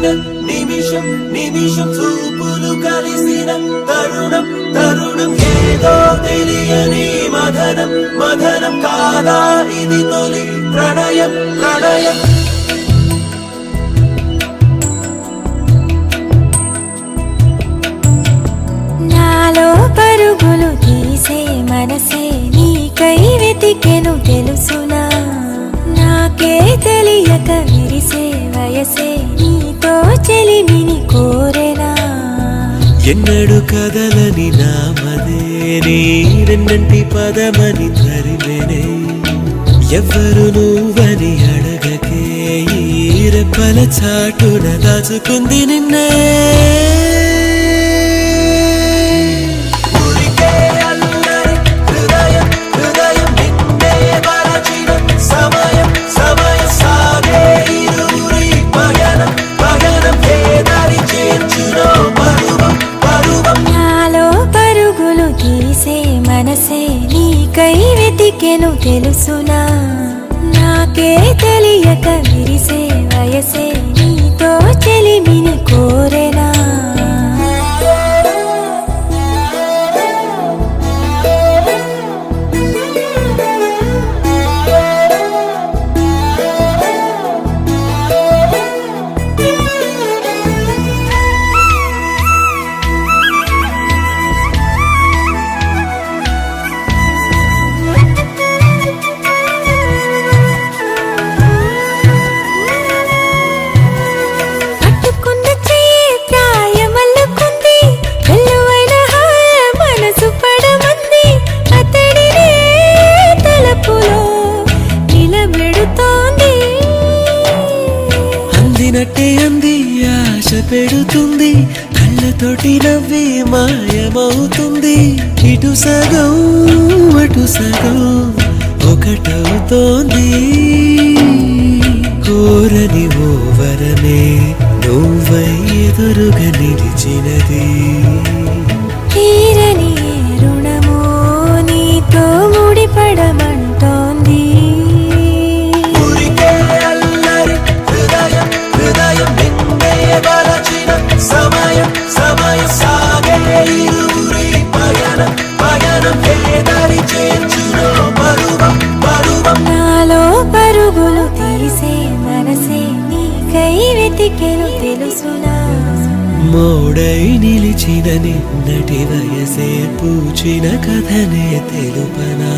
మరచిన నిమిషం నిమిషం చూపులు కలిసిన తరుణం తరుణం ఏదో తెలియని మదనం మదనం కాదా ఇది తొలి ప్రణయం ప్రణయం నాలో పరుగులు తీసే మనసే నీకై వెతికెను తెలుసునా నాకే తెలియక విరిసే వయసే నీతో చెలిమిని కోరెనా ఎన్నడు కదలని నామదే నీరెన్నంటి పదమని తరిమెనే ఎవ్వరు నువ్వని అడగకే ఈ రెప్పల చాటున దాచుకుంది నిన్నే మనసే నీకై వెతికెను తెలుసునా నాకే తెలియక విరిసే వయసే నీతో చెలిమిని కోరెనా అందినట్టే అంది ఆశ పెడుతుంది కళ్ళతోటి నవ్వి మాయమవుతుంది ఇటు సగం అటు సగం ఒకటవుతోంది కోరని ఓ వరమే నువ్వై ఎదురుగా నిలిచినది తీరని రుణమో నీతో ముడిపడమంటోంది సమయం సమయం సాగే ఇరువురి పయనం పయనం ఏదరి చేర్చునో పరువం పరువం నాలో పరుగులు తీసే మనసే నీకై వెతికెను తెలుసునా మోడై నిలిచిన నిన్నటి వయసే పూచిన కథనే తెలుపనా